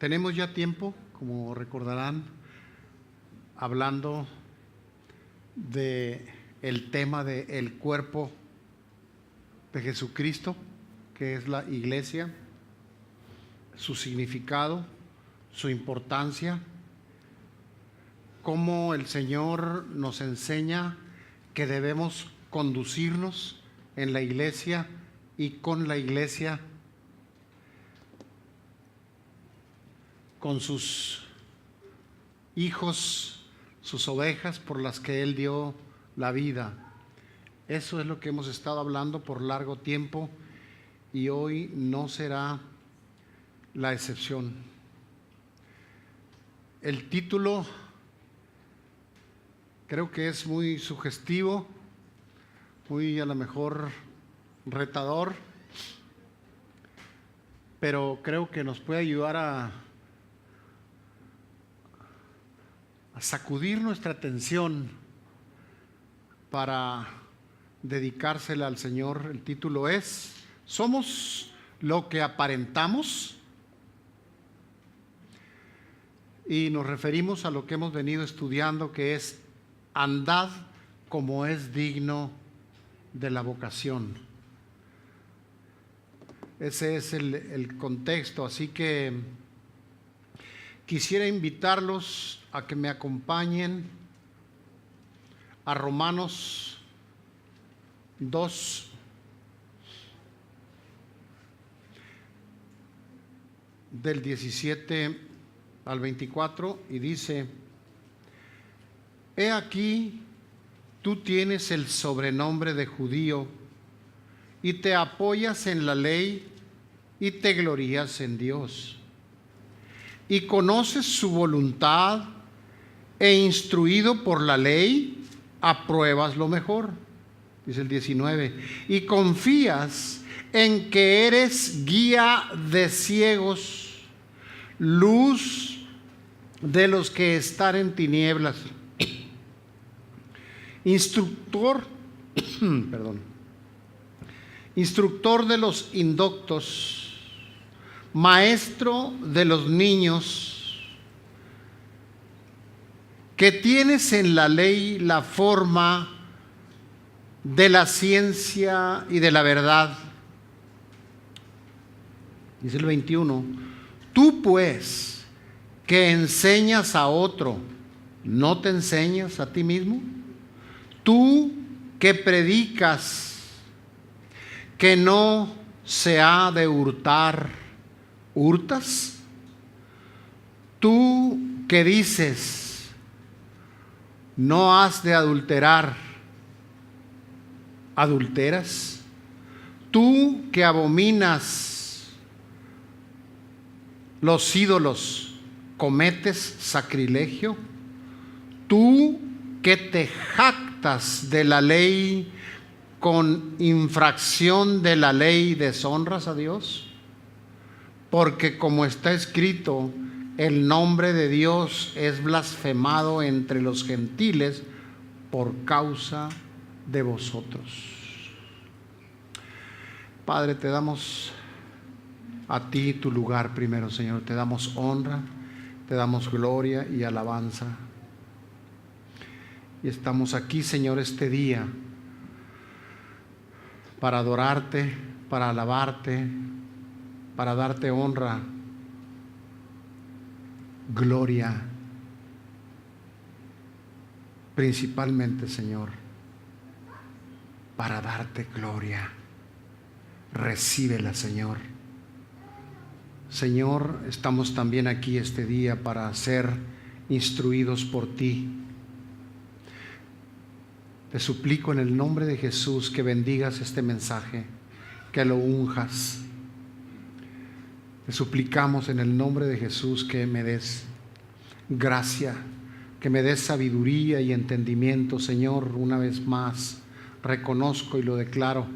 Tenemos ya tiempo, como recordarán, hablando de el tema del cuerpo de Jesucristo, que es la iglesia, su significado, su importancia, cómo el Señor nos enseña que debemos conducirnos en la iglesia y con la iglesia, con sus hijos, sus ovejas por las que Él dio la vida. Eso es lo que hemos estado hablando por largo tiempo y hoy no será la excepción. El título creo que es muy sugestivo, muy a lo mejor retador, pero creo que nos puede ayudar a sacudir nuestra atención para dedicársela al Señor. El título es: ¿somos lo que aparentamos? Y nos referimos a lo que hemos venido estudiando, que es andad como es digno de la vocación. Ese es el contexto, así que quisiera invitarlos a que me acompañen a Romanos 2, del 17 al 24, y dice: He aquí, tú tienes el sobrenombre de judío y te apoyas en la ley y te glorías en Dios, y conoces su voluntad, e instruido por la ley, apruebas lo mejor. Dice el 19, y confías en que eres guía de ciegos, luz de los que están en tinieblas, instructor de los indoctos, maestro de los niños, que tienes en la ley la forma de la ciencia y de la verdad. Dice el 21, tú pues que enseñas a otro, ¿no te enseñas a ti mismo? Tú que predicas que no se ha de hurtar, ¿hurtas? Tú que dices no has de adulterar, ¿adulteras? Tú que abominas los ídolos, ¿cometes sacrilegio? Tú que te jactas de la ley, con infracción de la ley deshonras a Dios, porque como está escrito, el nombre de Dios es blasfemado entre los gentiles por causa de vosotros. Padre, te damos a ti tu lugar primero, Señor. Te damos honra, te damos gloria y alabanza. Y estamos aquí, Señor, este día para adorarte, para alabarte, para darte honra, gloria, principalmente, Señor, para darte gloria. Recíbela, Señor. Señor, estamos también aquí este día para ser instruidos por ti. Te suplico en el nombre de Jesús que bendigas este mensaje, que lo unjas. Te suplicamos en el nombre de Jesús que me des gracia, que me des sabiduría y entendimiento, Señor. Una vez más reconozco y lo declaro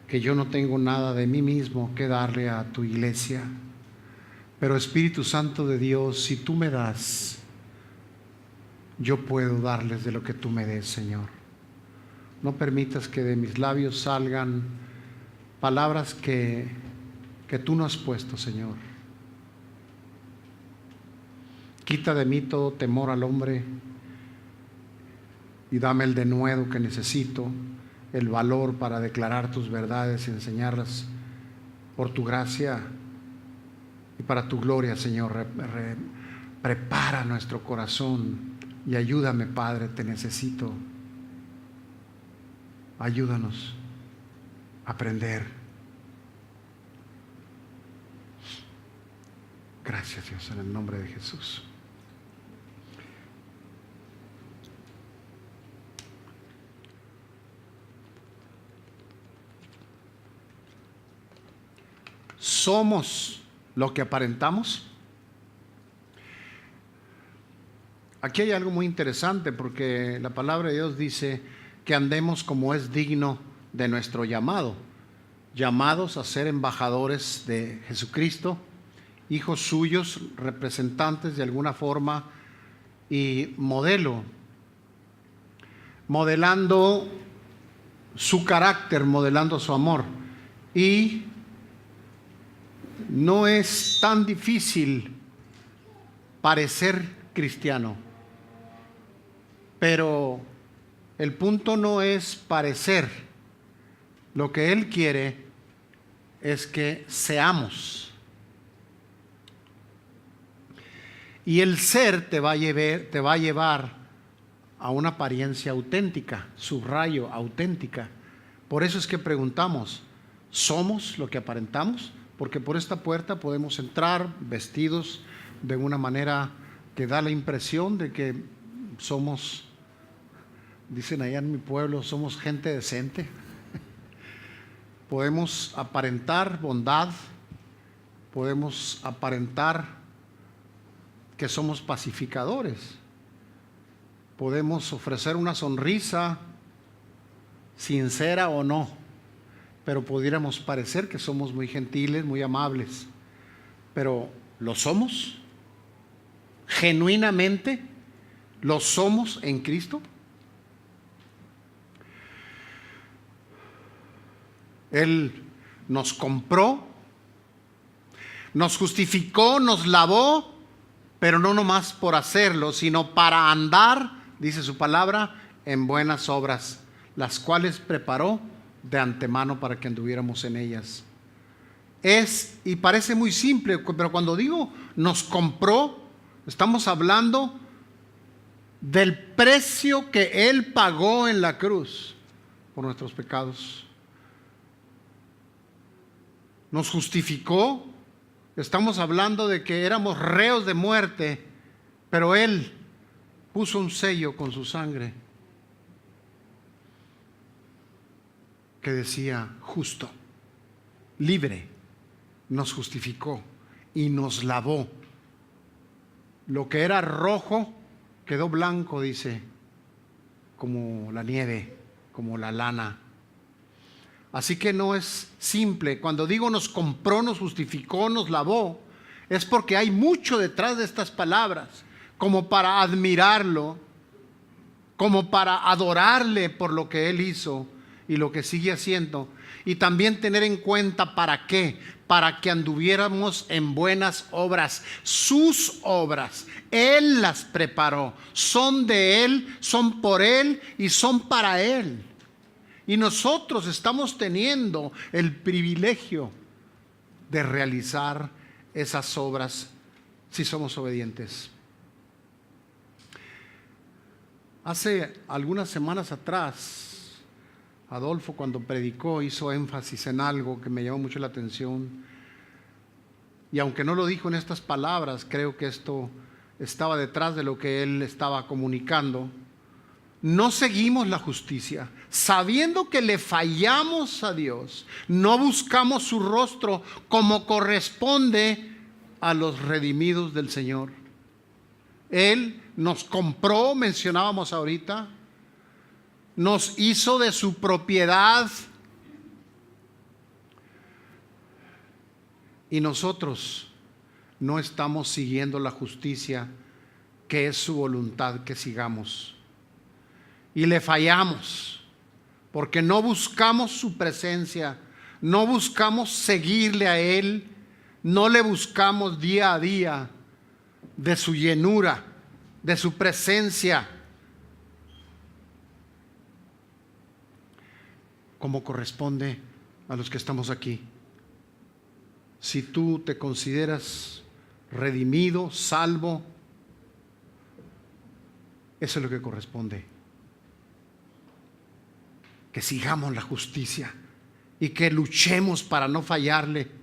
que yo no tengo nada de mí mismo que darle a tu iglesia, pero Espíritu Santo de Dios, si tú me das, yo puedo darles de lo que tú me des, Señor. No permitas que de mis labios salgan palabras que tú no has puesto, Señor. Quita de mí todo temor al hombre y dame el denuedo que necesito, el valor para declarar tus verdades y enseñarlas por tu gracia y para tu gloria, Señor. Prepara nuestro corazón y ayúdame, Padre, te necesito. Ayúdanos a aprender. Gracias, Dios, en el nombre de Jesús. ¿Somos lo que aparentamos? Aquí hay algo muy interesante porque la palabra de Dios dice que andemos como es digno de nuestro llamado, llamados a ser embajadores de Jesucristo, hijos suyos, representantes de alguna forma y modelando su carácter, modelando su amor. Y no es tan difícil parecer cristiano, pero el punto no es parecer. Lo que Él quiere es que seamos. Y el ser te va a llevar a una apariencia auténtica, subrayo, auténtica. Por eso es que preguntamos, ¿somos lo que aparentamos? Porque por esta puerta podemos entrar vestidos de una manera que da la impresión de que somos, dicen allá en mi pueblo, somos gente decente. Podemos aparentar bondad, podemos aparentar que somos pacificadores, podemos ofrecer una sonrisa sincera o no, pero pudiéramos parecer que somos muy gentiles, muy amables. Pero ¿lo somos? ¿Genuinamente lo somos en Cristo? Él nos compró, nos justificó, nos lavó, pero no nomás por hacerlo, sino para andar, dice su palabra, en buenas obras, las cuales preparó de antemano para que anduviéramos en ellas. Y parece muy simple, pero cuando digo nos compró, estamos hablando del precio que Él pagó en la cruz por nuestros pecados. Nos justificó, estamos hablando de que éramos reos de muerte, pero Él puso un sello con su sangre que decía justo, libre. Nos justificó y nos lavó. Lo que era rojo quedó blanco, dice, como la nieve, como la lana. Así que no es simple. Cuando digo nos compró, nos justificó, nos lavó, es porque hay mucho detrás de estas palabras, como para admirarlo, como para adorarle por lo que Él hizo y lo que sigue haciendo. Y también tener en cuenta para qué, para que anduviéramos en buenas obras, sus obras. Él las preparó, son de Él, son por Él y son para Él. Y nosotros estamos teniendo el privilegio de realizar esas obras si somos obedientes. Hace algunas semanas atrás, Adolfo, cuando predicó, hizo énfasis en algo que me llamó mucho la atención. Y aunque no lo dijo en estas palabras, creo que esto estaba detrás de lo que él estaba comunicando. No seguimos la justicia, sabiendo que le fallamos a Dios. No buscamos su rostro como corresponde a los redimidos del Señor. Él nos compró, mencionábamos ahorita, nos hizo de su propiedad y nosotros no estamos siguiendo la justicia que es su voluntad que sigamos. Y le fallamos porque no buscamos su presencia, no buscamos seguirle a Él, no le buscamos día a día, de su llenura, de su presencia, como corresponde a los que estamos aquí. Si tú te consideras redimido, salvo, eso es lo que corresponde. Que sigamos la justicia y que luchemos para no fallarle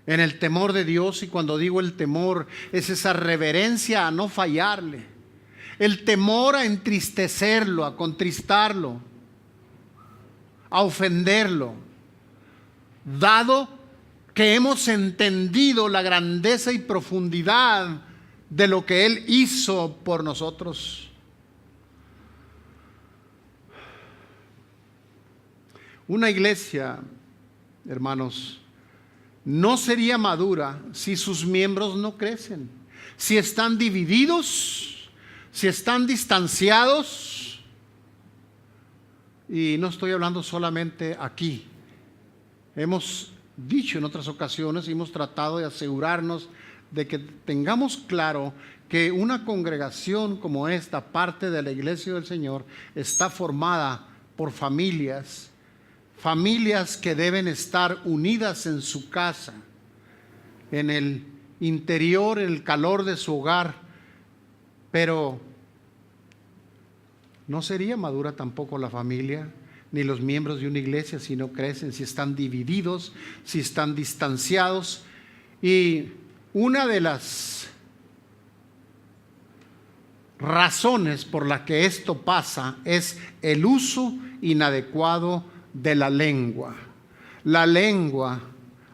en el temor de Dios. Y cuando digo el temor, es esa reverencia a no fallarle, el temor a entristecerlo, a contristarlo, a ofenderlo, dado que hemos entendido la grandeza y profundidad de lo que Él hizo por nosotros. Una iglesia, hermanos, no sería madura si sus miembros no crecen, si están divididos, si están distanciados. Y no estoy hablando solamente aquí. Hemos dicho en otras ocasiones y hemos tratado de asegurarnos de que tengamos claro que una congregación como esta, parte de la iglesia del Señor, está formada por familias que deben estar unidas en su casa, en el interior, en el calor de su hogar. Pero no sería madura tampoco la familia, ni los miembros de una iglesia si no crecen, si están divididos, si están distanciados. Y una de las razones por las que esto pasa es el uso inadecuado de la lengua. La lengua,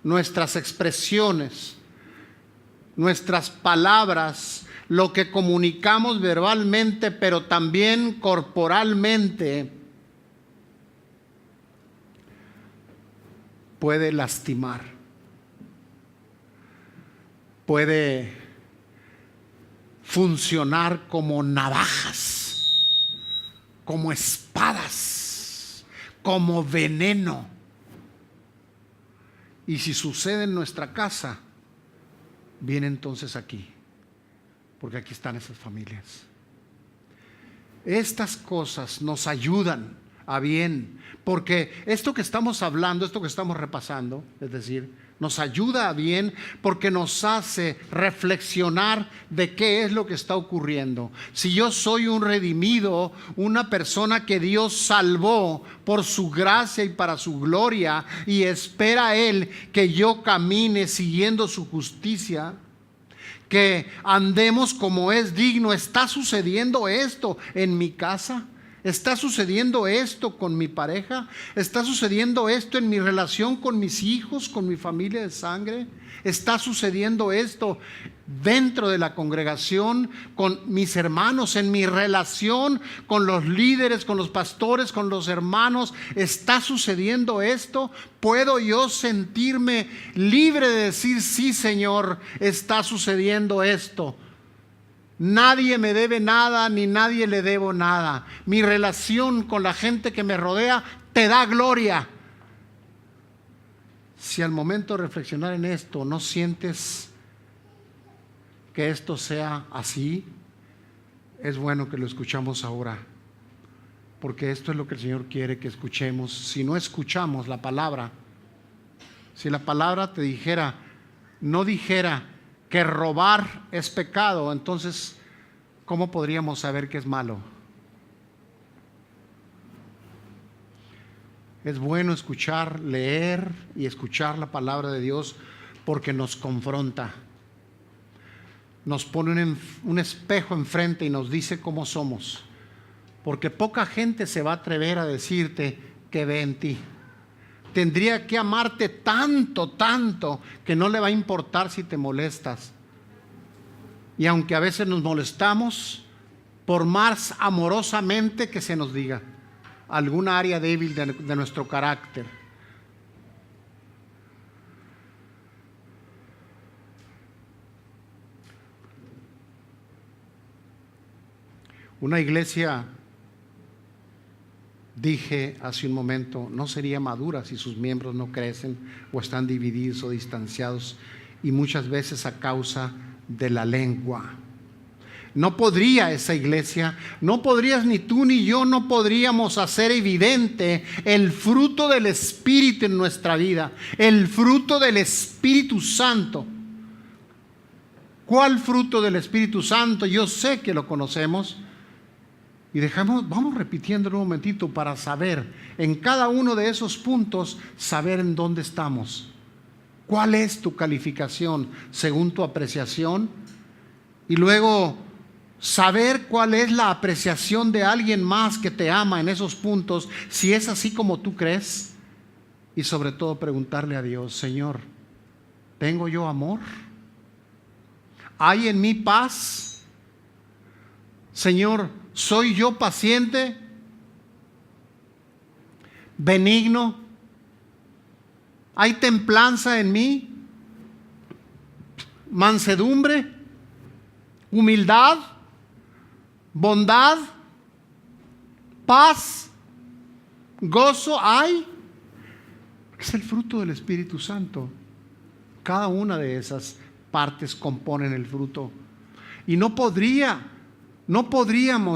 nuestras expresiones, nuestras palabras, lo que comunicamos verbalmente, pero también corporalmente, puede lastimar, puede funcionar como navajas, como espadas, como veneno. Y si sucede en nuestra casa, viene entonces aquí, porque aquí están esas familias. Estas cosas nos ayudan a bien, porque esto que estamos hablando, esto que estamos repasando, es decir, nos ayuda a bien porque nos hace reflexionar de qué es lo que está ocurriendo. Si yo soy un redimido, una persona que Dios salvó por su gracia y para su gloria, y espera a Él que yo camine siguiendo su justicia, que andemos como es digno. ¿Está sucediendo esto en mi casa? ¿Está sucediendo esto con mi pareja? ¿Está sucediendo esto en mi relación con mis hijos, con mi familia de sangre? ¿Está sucediendo esto dentro de la congregación, con mis hermanos, en mi relación con los líderes, con los pastores, con los hermanos? ¿Está sucediendo esto? ¿Puedo yo sentirme libre de decir, sí, Señor, está sucediendo esto? Nadie me debe nada, ni nadie le debo nada. Mi relación con la gente que me rodea te da gloria. Si al momento de reflexionar en esto no sientes que esto sea así, es bueno que lo escuchamos ahora, porque esto es lo que el Señor quiere que escuchemos. Si no escuchamos la palabra, si la palabra te dijera, no dijera que robar es pecado, entonces ¿cómo podríamos saber que es malo? Es bueno escuchar, leer y escuchar la palabra de Dios, porque nos confronta, nos pone un espejo enfrente y nos dice cómo somos, porque poca gente se va a atrever a decirte que ve en ti. Tendría que amarte tanto, tanto, que no le va a importar si te molestas. Y aunque a veces nos molestamos, por más amorosamente que se nos diga alguna área débil de nuestro carácter. Una iglesia, dije hace un momento, no sería madura si sus miembros no crecen o están divididos o distanciados, y muchas veces a causa de la lengua. No podría esa iglesia, no podrías ni tú ni yo, no podríamos hacer evidente el fruto del Espíritu en nuestra vida, el fruto del Espíritu Santo. ¿Cuál fruto del Espíritu Santo? Yo sé que lo conocemos. Y vamos repitiéndolo un momentito para saber en cada uno de esos puntos, saber en dónde estamos. ¿Cuál es tu calificación según tu apreciación? Y luego saber cuál es la apreciación de alguien más que te ama en esos puntos, si es así como tú crees. Y sobre todo preguntarle a Dios: Señor, ¿tengo yo amor? ¿Hay en mí paz? Señor, ¿soy yo paciente, benigno? ¿Hay templanza en mí? ¿Mansedumbre? ¿Humildad? ¿Bondad? ¿Paz? ¿Gozo hay? Es el fruto del Espíritu Santo. Cada una de esas partes componen el fruto. Y no podríamos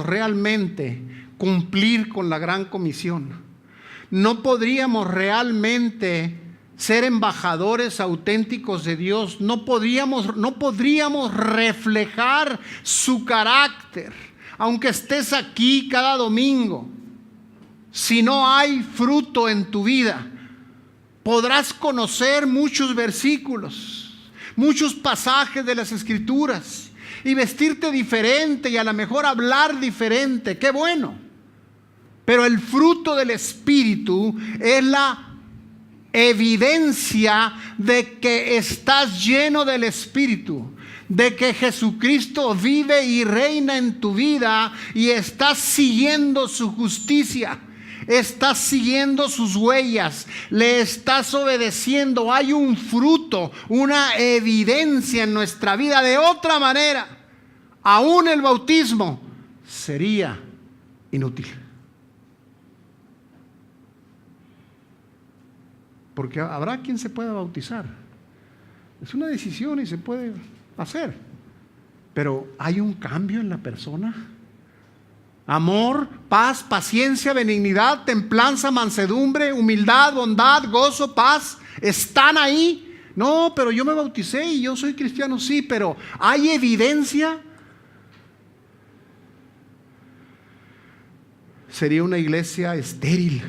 realmente cumplir con la gran comisión. No podríamos realmente ser embajadores auténticos de Dios. No podríamos reflejar su carácter, aunque estés aquí cada domingo. Si no hay fruto en tu vida, podrás conocer muchos versículos, muchos pasajes de las Escrituras, y vestirte diferente y a lo mejor hablar diferente. ¡Qué bueno! Pero el fruto del Espíritu es la evidencia de que estás lleno del Espíritu, de que Jesucristo vive y reina en tu vida y estás siguiendo su justicia, estás siguiendo sus huellas, le estás obedeciendo. Hay un fruto, una evidencia en nuestra vida. De otra manera, aún el bautismo sería inútil. Porque habrá quien se pueda bautizar. Es una decisión y se puede hacer. Pero hay un cambio en la persona. Amor, paz, paciencia, benignidad, templanza, mansedumbre, humildad, bondad, gozo, paz, ¿están ahí? No, pero yo me bauticé y yo soy cristiano. Sí, pero ¿hay evidencia? Sería una iglesia estéril.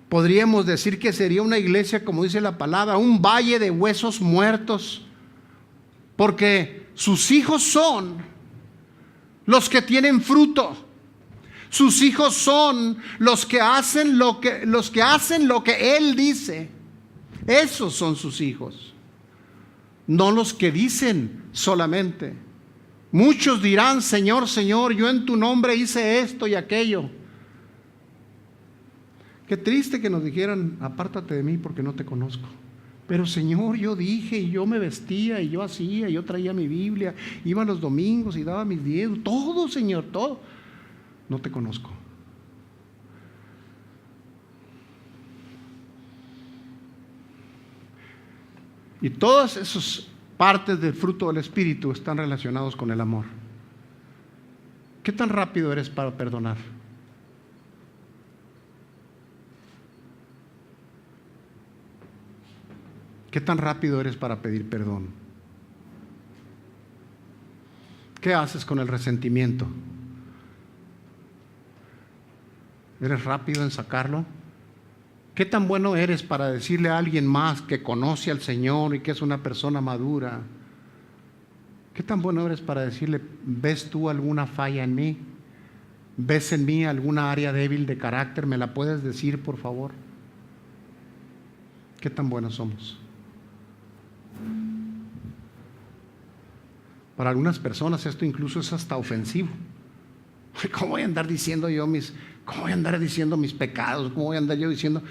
Podríamos decir que sería una iglesia, como dice la palabra, un valle de huesos muertos, porque sus hijos son los que tienen fruto. Sus hijos son los que hacen lo que Él dice. Esos son sus hijos, no los que dicen solamente. Muchos dirán: Señor, Señor, yo en tu nombre hice esto y aquello. Qué triste que nos dijeran: apártate de mí porque no te conozco. Pero Señor, yo dije, y yo me vestía, y yo hacía, y yo traía mi Biblia, iba los domingos y daba mis diezmos, todo, Señor, todo. No te conozco. Y todas esas partes del fruto del Espíritu están relacionados con el amor. ¿Qué tan rápido eres para perdonar? ¿Qué tan rápido eres para pedir perdón? ¿Qué haces con el resentimiento? ¿Eres rápido en sacarlo? ¿Qué tan bueno eres para decirle a alguien más que conoce al Señor y que es una persona madura? ¿Qué tan bueno eres para decirle: ¿ves tú alguna falla en mí? ¿Ves en mí alguna área débil de carácter? ¿Me la puedes decir, por favor? ¿Qué tan buenos somos? Para algunas personas esto incluso es hasta ofensivo. ¿Cómo voy a andar diciendo mis pecados? ¿Cómo voy a andar yo diciendo?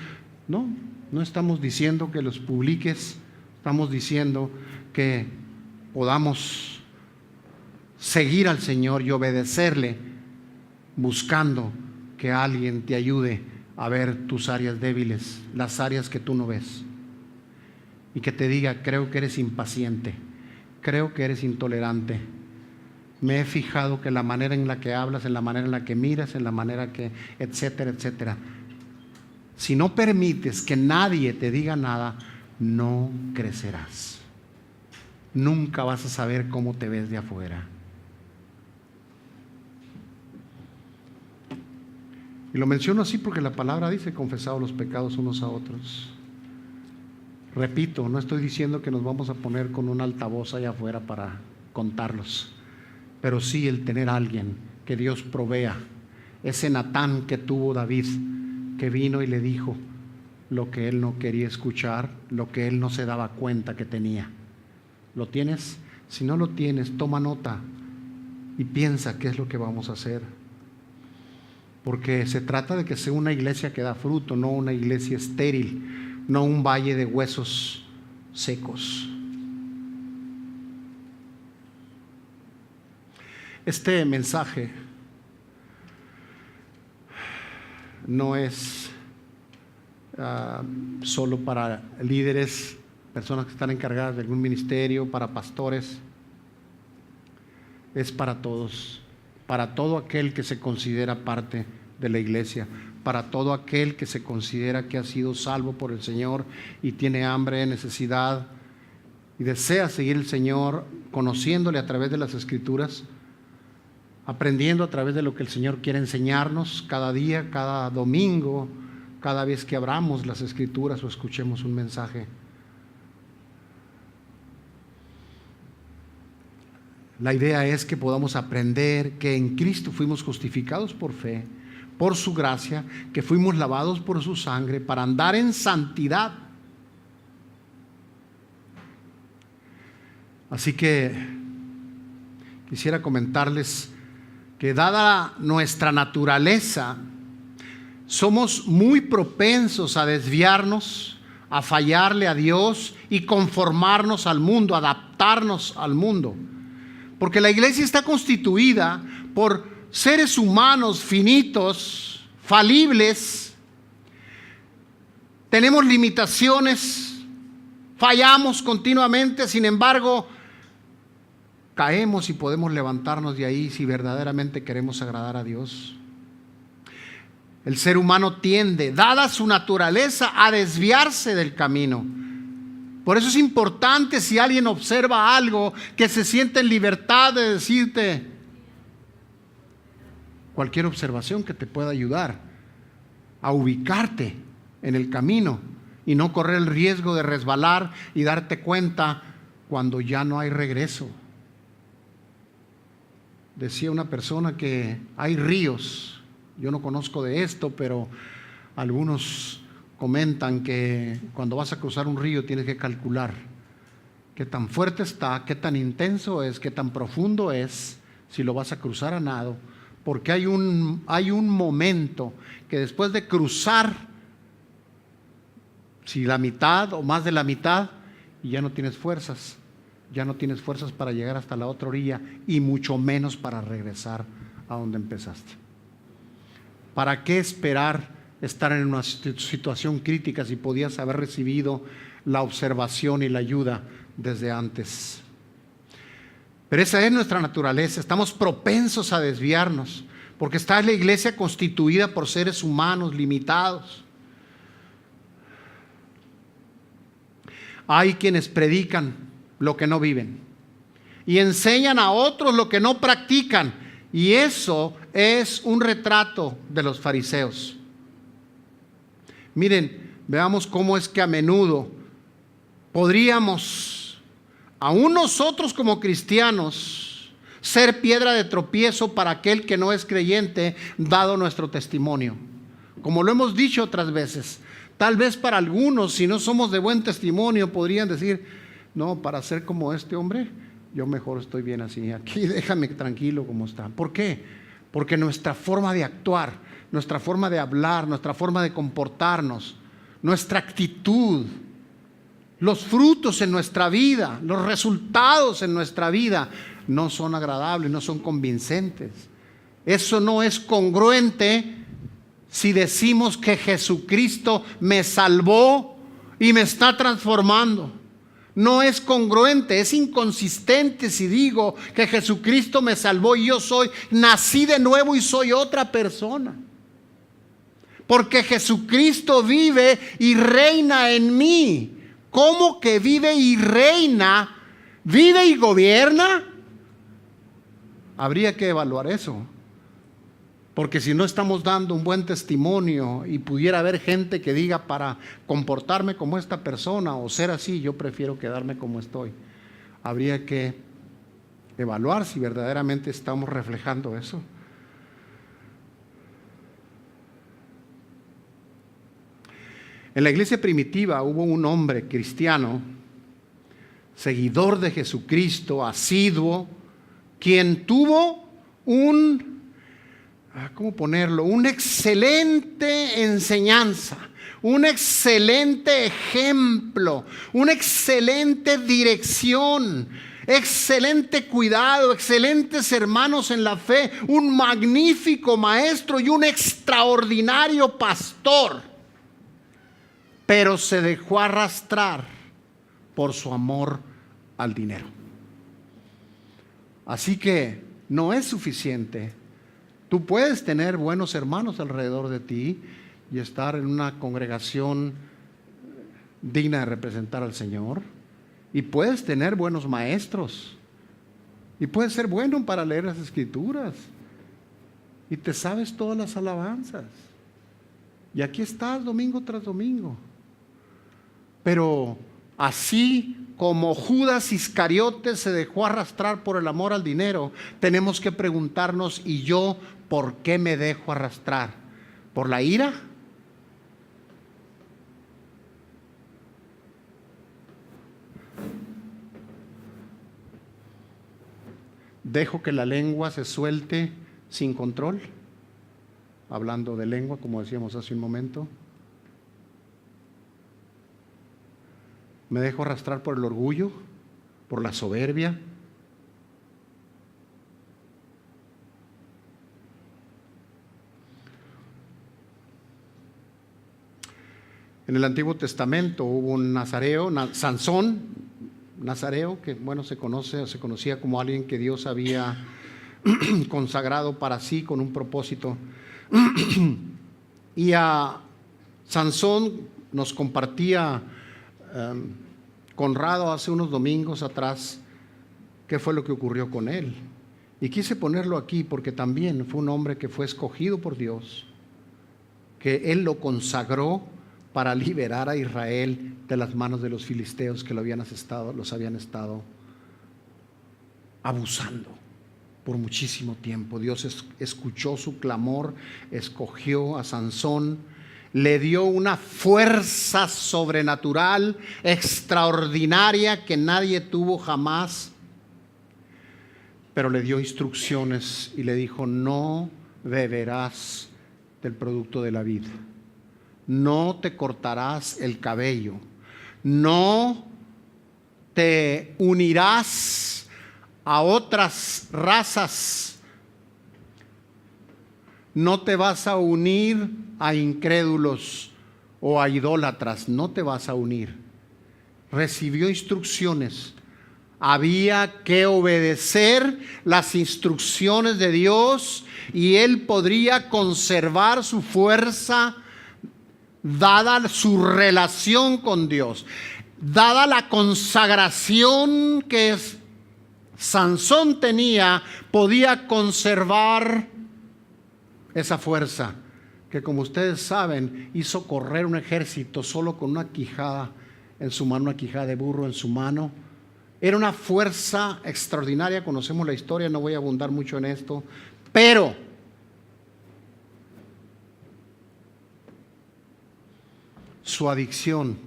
No estamos diciendo que los publiques. Estamos diciendo que podamos seguir al Señor y obedecerle, buscando que alguien te ayude a ver tus áreas débiles, las áreas que tú no ves, y que te diga: creo que eres impaciente, creo que eres intolerante. Me he fijado que la manera en la que hablas, en la manera en la que miras, en la manera que, etcétera, etcétera. Si no permites que nadie te diga nada, no crecerás. Nunca vas a saber cómo te ves de afuera. Y lo menciono así porque la palabra dice: confesaos los pecados unos a otros. Repito, no estoy diciendo que nos vamos a poner con un altavoz allá afuera para contarlos, pero sí el tener a alguien que Dios provea. Ese Natán que tuvo David, que vino y le dijo lo que él no quería escuchar, lo que él no se daba cuenta que tenía. ¿Lo tienes? Si no lo tienes, toma nota y piensa qué es lo que vamos a hacer. Porque se trata de que sea una iglesia que da fruto, no una iglesia estéril, no un valle de huesos secos. Este mensaje no es solo para líderes, personas que están encargadas de algún ministerio, para pastores. Es para todos, para todo aquel que se considera parte de la iglesia, para todo aquel que se considera que ha sido salvo por el Señor y tiene hambre, necesidad y desea seguir el Señor, conociéndole a través de las Escrituras, aprendiendo a través de lo que el Señor quiere enseñarnos cada día, cada domingo, cada vez que abramos las Escrituras o escuchemos un mensaje. La idea es que podamos aprender que en Cristo fuimos justificados por fe, por su gracia, que fuimos lavados por su sangre para andar en santidad. Así que quisiera comentarles que dada nuestra naturaleza, somos muy propensos a desviarnos, a fallarle a Dios y conformarnos al mundo, adaptarnos al mundo. Porque la iglesia está constituida por seres humanos finitos, falibles. Tenemos limitaciones, fallamos continuamente, sin embargo, caemos y podemos levantarnos de ahí si verdaderamente queremos agradar a Dios. El ser humano tiende, dada su naturaleza, a desviarse del camino. Por eso es importante, si alguien observa algo, que se siente en libertad de decirte cualquier observación que te pueda ayudar a ubicarte en el camino y no correr el riesgo de resbalar y darte cuenta cuando ya no hay regreso. Decía una persona que hay ríos, yo no conozco de esto, pero algunos comentan que cuando vas a cruzar un río tienes que calcular qué tan fuerte está, qué tan intenso es, qué tan profundo es, si lo vas a cruzar a nado, porque hay un momento que después de cruzar, si la mitad o más de la mitad, y ya no tienes fuerzas para llegar hasta la otra orilla y mucho menos para regresar a donde empezaste. ¿Para qué esperar estar en una situación crítica si podías haber recibido la observación y la ayuda desde antes? Pero esa es nuestra naturaleza, estamos propensos a desviarnos, porque está la iglesia constituida por seres humanos limitados. Hay quienes predican lo que no viven y enseñan a otros lo que no practican, y eso es un retrato de los fariseos. Miren, veamos cómo es que a menudo podríamos, aún nosotros como cristianos, ser piedra de tropiezo para aquel que no es creyente, dado nuestro testimonio. Como lo hemos dicho otras veces, tal vez para algunos, si no somos de buen testimonio, podrían decir: no, para ser como este hombre, yo mejor estoy bien así, aquí déjame tranquilo como está. ¿Por qué? Porque nuestra forma de actuar, nuestra forma de hablar, nuestra forma de comportarnos, nuestra actitud, los frutos en nuestra vida, los resultados en nuestra vida no son agradables, no son convincentes. Eso no es congruente si decimos que Jesucristo me salvó y me está transformando. no es congruente, es inconsistente si digo que Jesucristo me salvó y yo nací de nuevo y soy otra persona. Porque Jesucristo vive y reina en mí. ¿Cómo que vive y reina? ¿Vive y gobierna? Habría que evaluar eso. Porque si no estamos dando un buen testimonio y pudiera haber gente que diga, para comportarme como esta persona o ser así, yo prefiero quedarme como estoy. Habría que evaluar si verdaderamente estamos reflejando eso. En la iglesia primitiva hubo un hombre cristiano, seguidor de Jesucristo, asiduo, quien tuvo una excelente enseñanza, un excelente ejemplo, una excelente dirección, excelente cuidado, excelentes hermanos en la fe, un magnífico maestro y un extraordinario pastor. Pero se dejó arrastrar por su amor al dinero. Así que no es suficiente. Tú puedes tener buenos hermanos alrededor de ti y estar en una congregación digna de representar al Señor. Y puedes tener buenos maestros. Y puedes ser bueno para leer las Escrituras. Y te sabes todas las alabanzas. Y aquí estás domingo tras domingo. Pero así como Judas Iscariote se dejó arrastrar por el amor al dinero, tenemos que preguntarnos, ¿y yo por qué me dejo arrastrar? ¿Por la ira? ¿Dejo que la lengua se suelte sin control? Hablando de lengua, como decíamos hace un momento. ¿Me dejo arrastrar por el orgullo, por la soberbia? En el Antiguo Testamento hubo un nazareo, Sansón, nazareo, que se conocía como alguien que Dios había consagrado para sí con un propósito. Y a Sansón nos compartía Conrado hace unos domingos atrás qué fue lo que ocurrió con él. Y quise ponerlo aquí porque también fue un hombre que fue escogido por Dios, que Él lo consagró para liberar a Israel de las manos de los filisteos que los habían estado abusando por muchísimo tiempo. Dios escuchó su clamor, escogió a Sansón, le dio una fuerza sobrenatural, extraordinaria, que nadie tuvo jamás, pero le dio instrucciones y le dijo: no beberás del producto de la vid, no te cortarás el cabello, no te unirás a otras razas, no te vas a unir a incrédulos o a idólatras, no te vas a unir. Recibió instrucciones. Había que obedecer las instrucciones de Dios y él podría conservar su fuerza dada su relación con Dios, dada la consagración que Sansón tenía, podía conservar esa fuerza que, como ustedes saben, hizo correr un ejército solo con una quijada en su mano, una quijada de burro en su mano. Era una fuerza extraordinaria. Conocemos la historia, no voy a abundar mucho en esto, pero su adicción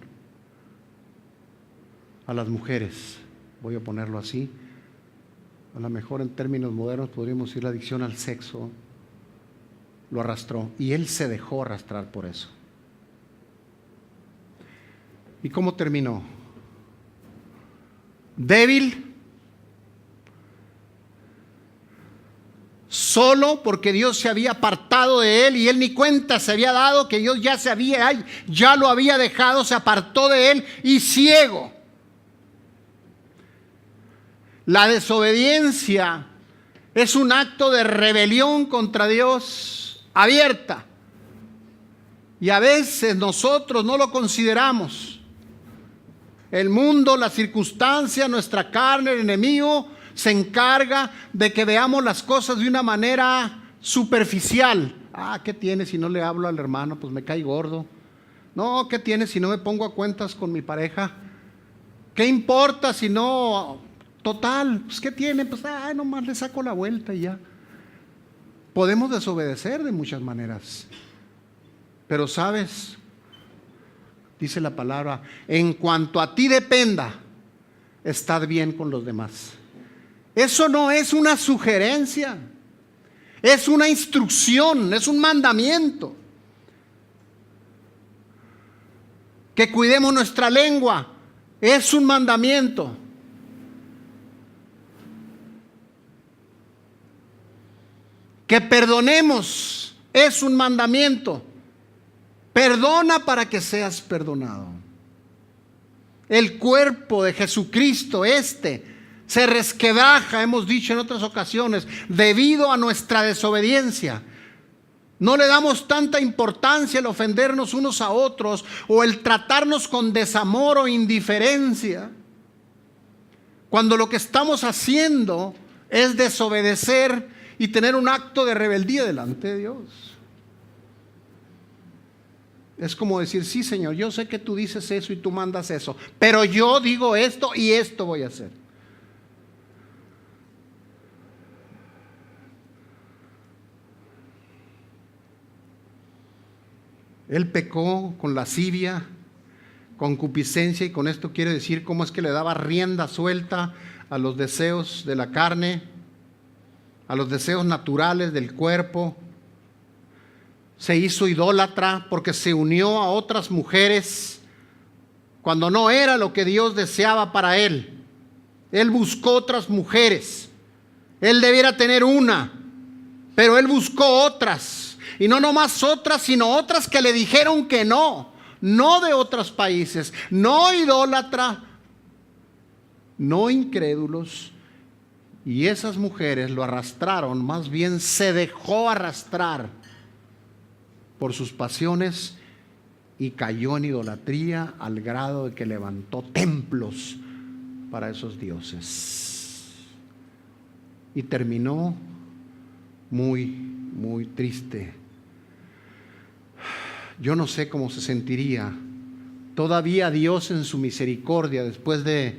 a las mujeres, voy a ponerlo así, a lo mejor en términos modernos podríamos decir la adicción al sexo, lo arrastró y él se dejó arrastrar por eso. ¿Y cómo terminó? Débil, solo porque Dios se había apartado de él y él ni cuenta se había dado que Dios ya lo había dejado, se apartó de él, y ciego. La desobediencia es un acto de rebelión contra Dios abierta. Y a veces nosotros no lo consideramos. El mundo, la circunstancia, nuestra carne, el enemigo se encarga de que veamos las cosas de una manera superficial. ¿Qué tiene si no le hablo al hermano? Pues me cae gordo. No, ¿qué tiene si no me pongo a cuentas con mi pareja? ¿Qué importa si no? Total, pues ¿qué tiene? Pues nomás le saco la vuelta y ya. Podemos desobedecer de muchas maneras. Pero sabes, dice la palabra, en cuanto a ti dependa, estad bien con los demás. Eso no es una sugerencia, es una instrucción, es un mandamiento. Que cuidemos nuestra lengua, es un mandamiento. Que perdonemos, es un mandamiento. Perdona para que seas perdonado. El cuerpo de Jesucristo, se resquebraja, hemos dicho en otras ocasiones, debido a nuestra desobediencia. No le damos tanta importancia al ofendernos unos a otros o el tratarnos con desamor o indiferencia, cuando lo que estamos haciendo es desobedecer y tener un acto de rebeldía delante de Dios. Es como decir, sí, Señor, yo sé que tú dices eso y tú mandas eso, pero yo digo esto y esto voy a hacer. Él pecó con lascivia, concupiscencia, y con esto quiere decir cómo es que le daba rienda suelta a los deseos de la carne, a los deseos naturales del cuerpo. Se hizo idólatra porque se unió a otras mujeres cuando no era lo que Dios deseaba para él. Él buscó otras mujeres. Él debiera tener una, pero él buscó otras. Y no nomás otras, sino otras que le dijeron que no. No de otros países, no idólatra, no incrédulos. Y esas mujeres lo arrastraron, más bien se dejó arrastrar por sus pasiones y cayó en idolatría al grado de que levantó templos para esos dioses. Y terminó muy, muy triste. Yo no sé cómo se sentiría. Todavía Dios en su misericordia, después de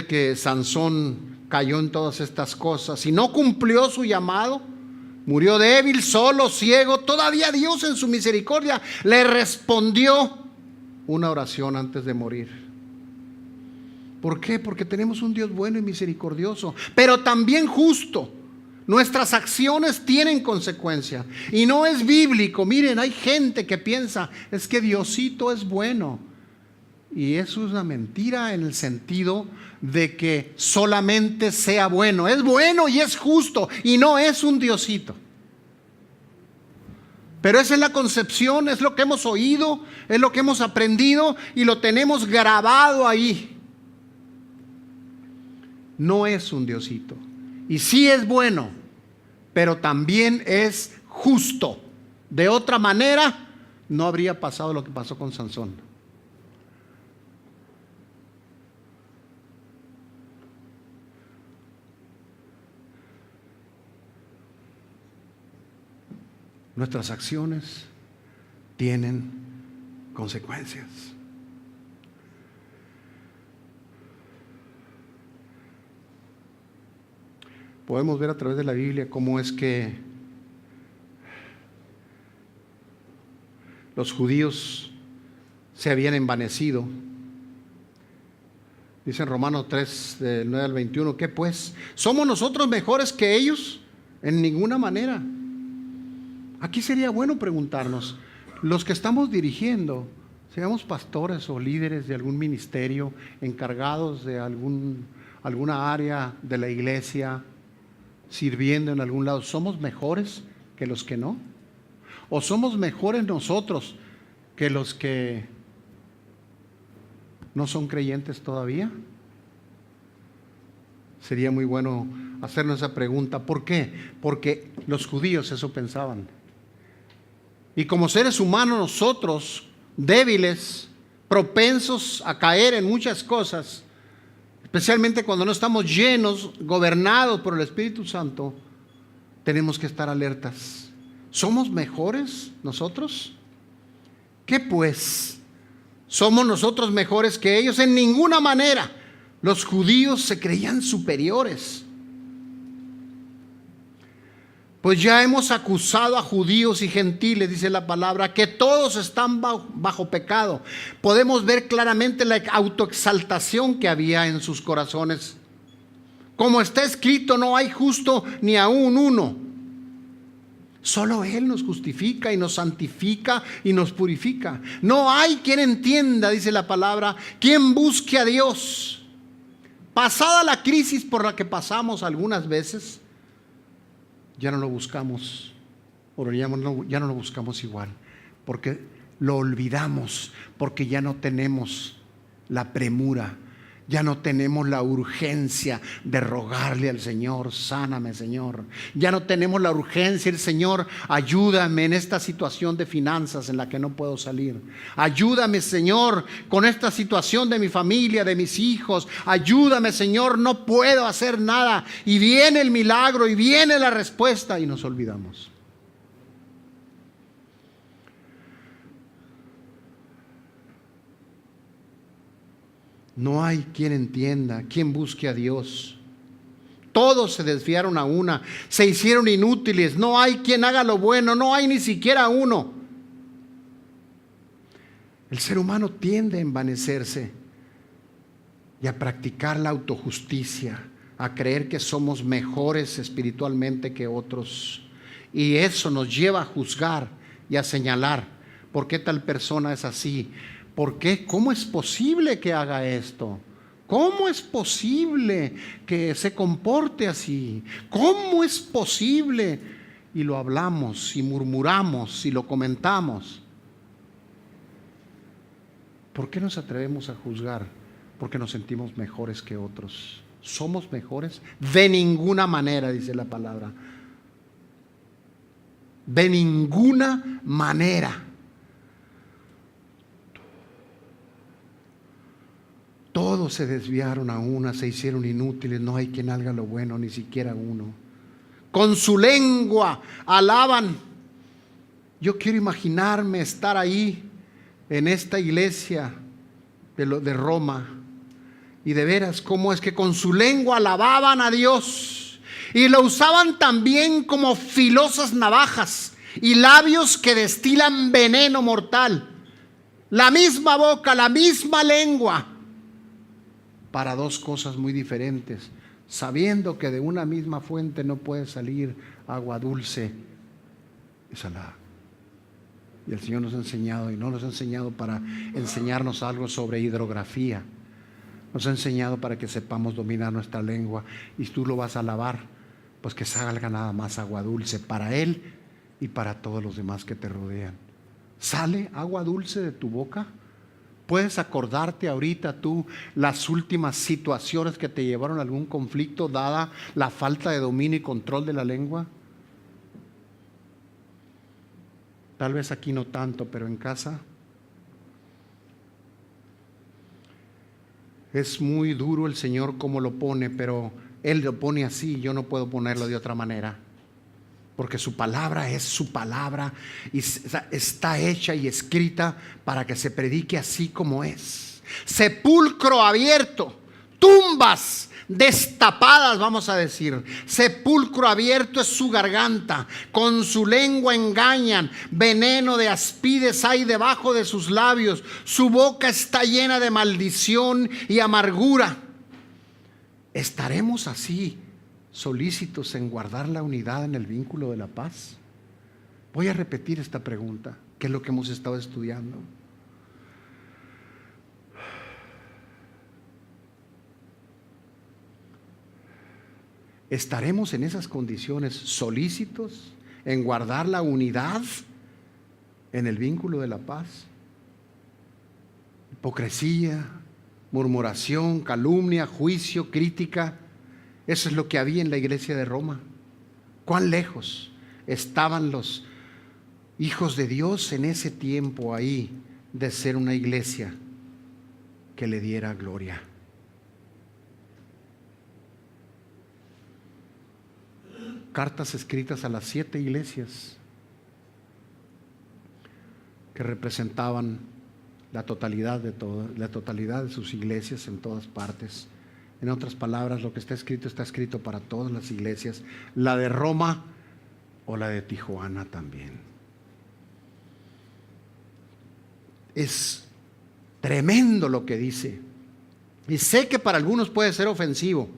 que Sansón cayó en todas estas cosas y no cumplió su llamado, murió débil, solo, ciego, todavía Dios en su misericordia le respondió una oración antes de morir. ¿Por qué? Porque tenemos un Dios bueno y misericordioso, pero también justo. Nuestras acciones tienen consecuencia y no es bíblico. Miren, hay gente que piensa, es que Diosito es bueno. Y eso es una mentira en el sentido de que solamente sea bueno. Es bueno y es justo y no es un Diosito. Pero esa es la concepción, es lo que hemos oído, es lo que hemos aprendido y lo tenemos grabado ahí. No es un Diosito. Y sí es bueno, pero también es justo. De otra manera, no habría pasado lo que pasó con Sansón. Nuestras acciones tienen consecuencias. Podemos ver a través de la Biblia cómo es que los judíos se habían envanecido. Dice en Romanos 3, del 9 al 21, ¿qué pues? ¿Somos nosotros mejores que ellos? En ninguna manera. Aquí sería bueno preguntarnos, los que estamos dirigiendo, seamos pastores o líderes de algún ministerio, encargados de alguna área de la iglesia, sirviendo en algún lado, ¿somos mejores que los que no? ¿O somos mejores nosotros que los que ¿No son creyentes todavía? Sería muy bueno hacernos esa pregunta. ¿Por qué? Porque los judíos eso pensaban. Y como seres humanos nosotros, débiles, propensos a caer en muchas cosas, especialmente cuando no estamos llenos, gobernados por el Espíritu Santo, tenemos que estar alertas. ¿Somos mejores nosotros? ¿Qué pues? ¿Somos nosotros mejores que ellos? En ninguna manera. Los judíos se creían superiores. Pues ya hemos acusado a judíos y gentiles, dice la palabra, que todos están bajo pecado. Podemos ver claramente la autoexaltación que había en sus corazones. Como está escrito, no hay justo ni aún uno. Solo Él nos justifica y nos santifica y nos purifica. No hay quien entienda, dice la palabra, quien busque a Dios. Pasada la crisis por la que pasamos algunas veces, ya no lo buscamos, o ya no lo buscamos igual, porque lo olvidamos, porque ya no tenemos la premura, ya no tenemos la urgencia de rogarle al Señor, sáname Señor. Ya no tenemos la urgencia del Señor, ayúdame en esta situación de finanzas en la que no puedo salir. Ayúdame Señor con esta situación de mi familia, de mis hijos. Ayúdame Señor, no puedo hacer nada. Y viene el milagro y viene la respuesta y nos olvidamos. No hay quien entienda, quien busque a Dios. Todos se desviaron a una, se hicieron inútiles. No hay quien haga lo bueno, no hay ni siquiera uno. El ser humano tiende a envanecerse y a practicar la autojusticia, a creer que somos mejores espiritualmente que otros. Y eso nos lleva a juzgar y a señalar. ¿Por qué tal persona es así? ¿Por qué? ¿Cómo es posible que haga esto? ¿Cómo es posible que se comporte así? ¿Cómo es posible? Y lo hablamos y murmuramos y lo comentamos. ¿Por qué nos atrevemos a juzgar? Porque nos sentimos mejores que otros. ¿Somos mejores? De ninguna manera, dice la palabra. De ninguna manera. Todos se desviaron a una, se hicieron inútiles, no hay quien haga lo bueno, ni siquiera uno. Con su lengua alaban. Yo quiero imaginarme estar ahí en esta iglesia de Roma y de veras cómo es que con su lengua alababan a Dios y lo usaban también como filosas navajas y labios que destilan veneno mortal. La misma boca, la misma lengua, para dos cosas muy diferentes, sabiendo que de una misma fuente no puede salir agua dulce y salada. Y el Señor nos ha enseñado, y no nos ha enseñado para enseñarnos algo sobre hidrografía, nos ha enseñado para que sepamos dominar nuestra lengua. Y tú lo vas a alabar, pues que salga nada más agua dulce para Él y para todos los demás que te rodean. ¿Sale agua dulce de tu boca? ¿Puedes acordarte ahorita tú las últimas situaciones que te llevaron a algún conflicto dada la falta de dominio y control de la lengua? Tal vez aquí no tanto, pero en casa. Es muy duro el Señor como lo pone, pero Él lo pone así, yo no puedo ponerlo de otra manera. Porque su palabra es su palabra y está hecha y escrita para que se predique así como es. Sepulcro abierto, tumbas destapadas, vamos a decir. Sepulcro abierto es su garganta, con su lengua engañan, veneno de aspides hay debajo de sus labios, su boca está llena de maldición y amargura. ¿Estaremos así solícitos en guardar la unidad en el vínculo de la paz? Voy a repetir esta pregunta, que es lo que hemos estado estudiando. ¿Estaremos en esas condiciones solícitos en guardar la unidad en el vínculo de la paz? Hipocresía, murmuración, calumnia, juicio, crítica. Eso es lo que había en la iglesia de Roma. ¿Cuán lejos estaban los hijos de Dios en ese tiempo ahí de ser una iglesia que le diera gloria? Cartas escritas a las 7 iglesias que representaban la totalidad de sus iglesias en todas partes. En otras palabras, lo que está escrito para todas las iglesias, la de Roma o la de Tijuana también. Es tremendo lo que dice. Y sé que para algunos puede ser ofensivo,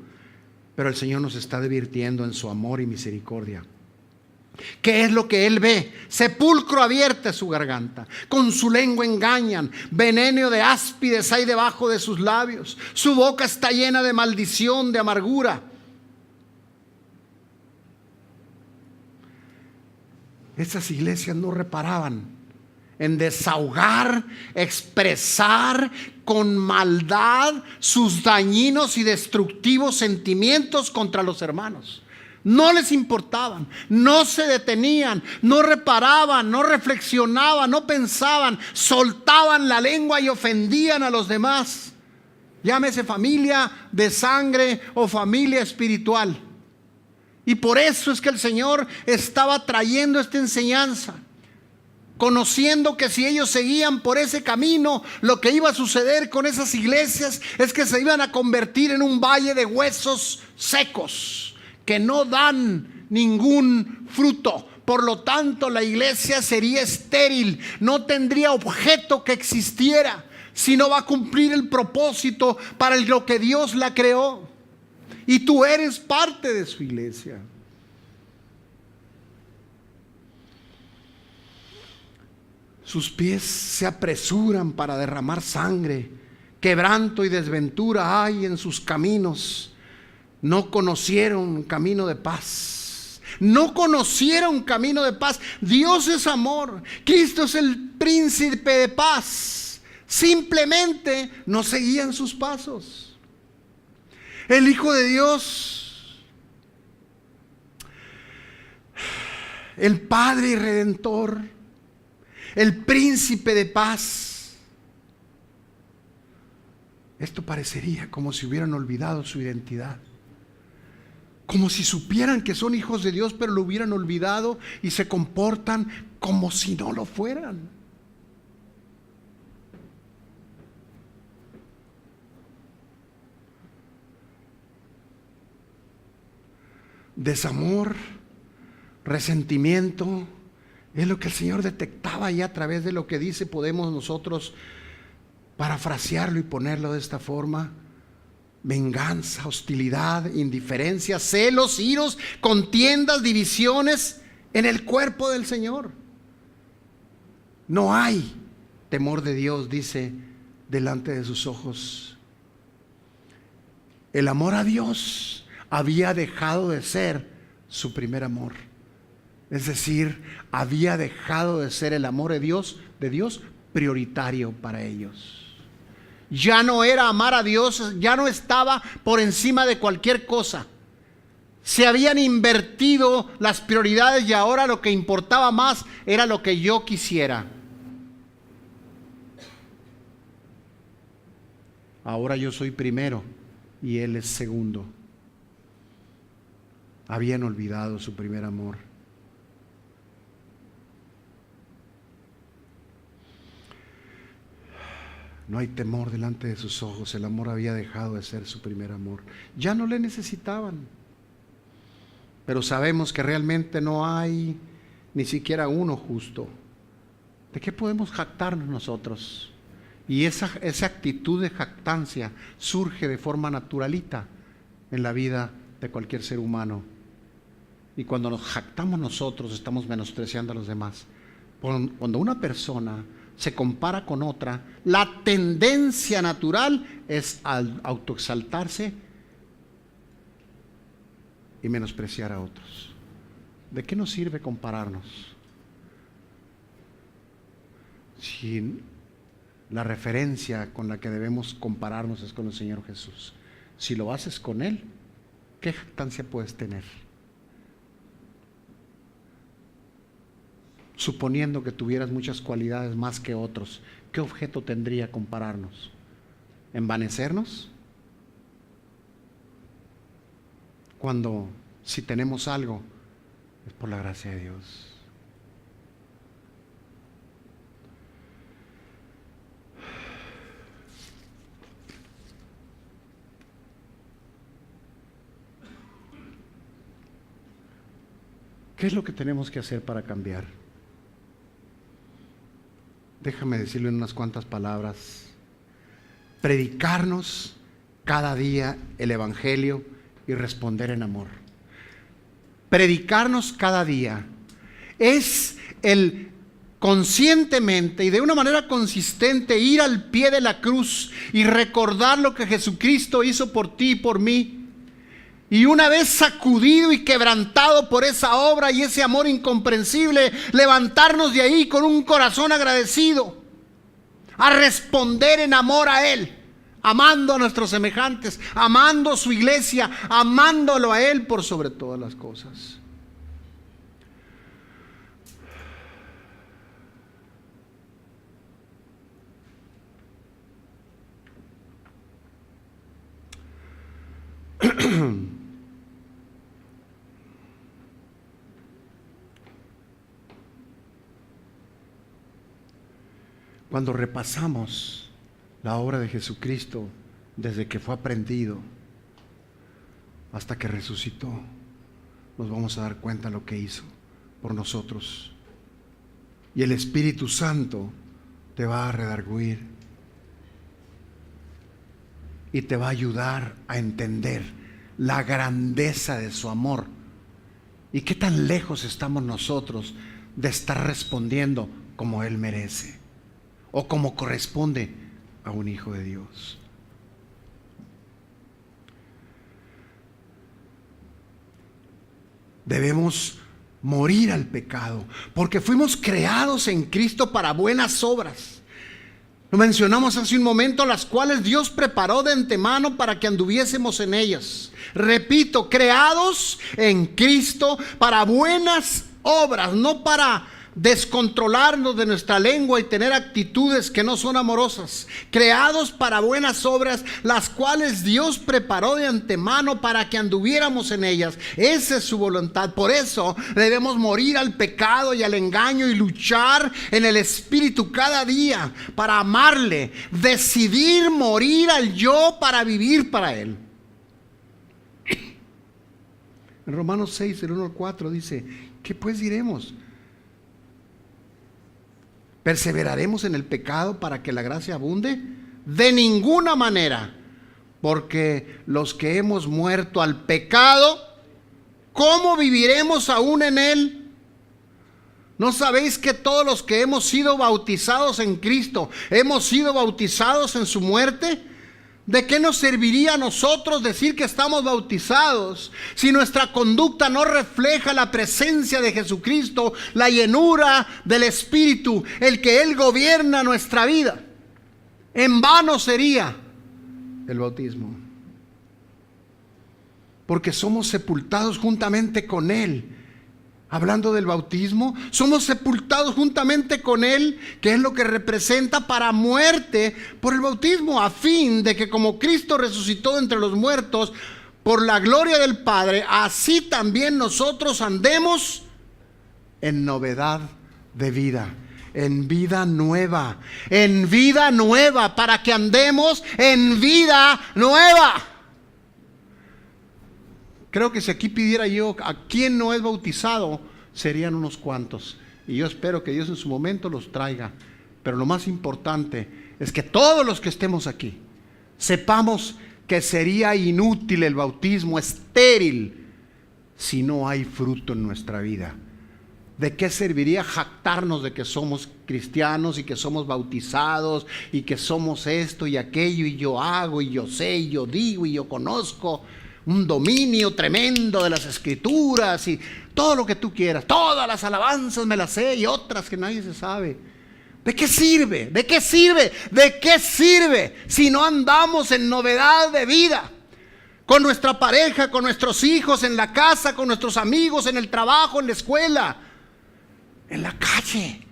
pero el Señor nos está advirtiendo en su amor y misericordia. ¿Qué es lo que Él ve? Sepulcro abierto es su garganta, con su lengua engañan, veneno de áspides hay debajo de sus labios, su boca está llena de maldición, de amargura. Esas iglesias no reparaban en desahogar, expresar con maldad sus dañinos y destructivos sentimientos contra los hermanos. No les importaban, no se detenían, no reparaban, no reflexionaban, no pensaban, soltaban la lengua y ofendían a los demás. Llámese familia de sangre o familia espiritual. Y por eso es que el Señor estaba trayendo esta enseñanza, conociendo que si ellos seguían por ese camino, lo que iba a suceder con esas iglesias es que se iban a convertir en un valle de huesos secos que no dan ningún fruto. Por lo tanto, la iglesia sería estéril, no tendría objeto que existiera, sino va a cumplir el propósito para lo que Dios la creó. Y tú eres parte de su iglesia. Sus pies se apresuran para derramar sangre, quebranto y desventura hay en sus caminos. No conocieron camino de paz. No conocieron camino de paz. Dios es amor. Cristo es el príncipe de paz. Simplemente no seguían sus pasos. El Hijo de Dios, el Padre y Redentor, el príncipe de paz. Esto parecería como si hubieran olvidado su identidad. Como si supieran que son hijos de Dios, pero lo hubieran olvidado y se comportan como si no lo fueran. Desamor, resentimiento, es lo que el Señor detectaba y a través de lo que dice podemos nosotros parafrasearlo y ponerlo de esta forma. Venganza, hostilidad, indiferencia, celos, iros, contiendas, divisiones en el cuerpo del Señor. No hay temor de Dios, dice, delante de sus ojos. El amor a Dios había dejado de ser su primer amor. Es decir, había dejado de ser el amor de Dios prioritario para ellos. Ya no era amar a Dios, ya no estaba por encima de cualquier cosa. Se habían invertido las prioridades y ahora lo que importaba más era lo que yo quisiera. Ahora yo soy primero y Él es segundo. Habían olvidado su primer amor. No hay temor delante de sus ojos. El amor había dejado de ser su primer amor. Ya no le necesitaban. Pero sabemos que realmente no hay ni siquiera uno justo. ¿De qué podemos jactarnos nosotros? Y esa actitud de jactancia surge de forma naturalita en la vida de cualquier ser humano. Y cuando nos jactamos nosotros, estamos menospreciando a los demás. Cuando una persona se compara con otra, la tendencia natural es al autoexaltarse y menospreciar a otros. ¿De qué nos sirve compararnos? Si la referencia con la que debemos compararnos es con el Señor Jesús. Si lo haces con Él, ¿qué jactancia puedes tener? Suponiendo que tuvieras muchas cualidades más que otros, ¿qué objeto tendría compararnos? ¿Envanecernos? Cuando, si tenemos algo, es por la gracia de Dios. ¿Qué es lo que tenemos que hacer para cambiar? Déjame decirlo en unas cuantas palabras. Predicarnos cada día el Evangelio y responder en amor. Predicarnos cada día es el conscientemente y de una manera consistente ir al pie de la cruz y recordar lo que Jesucristo hizo por ti y por mí. Y una vez sacudido y quebrantado por esa obra y ese amor incomprensible, levantarnos de ahí con un corazón agradecido, a responder en amor a Él, amando a nuestros semejantes, amando a su iglesia, amándolo a Él por sobre todas las cosas. Cuando repasamos la obra de Jesucristo desde que fue aprendido hasta que resucitó, nos vamos a dar cuenta de lo que hizo por nosotros. Y el Espíritu Santo te va a redarguir y te va a ayudar a entender la grandeza de su amor y qué tan lejos estamos nosotros de estar respondiendo como Él merece o como corresponde a un hijo de Dios. Debemos morir al pecado, porque fuimos creados en Cristo para buenas obras. Lo mencionamos hace un momento, las cuales Dios preparó de antemano para que anduviésemos en ellas. Repito, creados en Cristo para buenas obras, no para descontrolarnos de nuestra lengua y tener actitudes que no son amorosas. Creados para buenas obras, las cuales Dios preparó de antemano para que anduviéramos en ellas. Esa es su voluntad. Por eso debemos morir al pecado y al engaño y luchar en el Espíritu cada día para amarle. Decidir morir al yo para vivir para Él. En Romanos 6, del 1 al 4 dice: ¿qué pues diremos? ¿Perseveraremos en el pecado para que la gracia abunde? De ninguna manera, porque los que hemos muerto al pecado, ¿cómo viviremos aún en él? ¿No sabéis que todos los que hemos sido bautizados en Cristo, hemos sido bautizados en su muerte? ¿De qué nos serviría a nosotros decir que estamos bautizados si nuestra conducta no refleja la presencia de Jesucristo, la llenura del Espíritu, el que Él gobierna nuestra vida? En vano sería el bautismo, porque somos sepultados juntamente con Él. Hablando del bautismo, somos sepultados juntamente con Él, que es lo que representa para muerte por el bautismo, a fin de que como Cristo resucitó de entre los muertos por la gloria del Padre, así también nosotros andemos en novedad de vida, en vida nueva, para que andemos en vida nueva. Creo que si aquí pidiera yo a quién no es bautizado, serían unos cuantos. Y yo espero que Dios en su momento los traiga. Pero lo más importante es que todos los que estemos aquí sepamos que sería inútil el bautismo, estéril, si no hay fruto en nuestra vida. ¿De qué serviría jactarnos de que somos cristianos y que somos bautizados y que somos esto y aquello y yo hago y yo sé y yo digo y yo conozco? Un dominio tremendo de las Escrituras y todo lo que tú quieras, todas las alabanzas me las sé y otras que nadie se sabe. ¿De qué sirve? ¿De qué sirve? ¿De qué sirve si no andamos en novedad de vida? Con nuestra pareja, con nuestros hijos, en la casa, con nuestros amigos, en el trabajo, en la escuela, en la calle,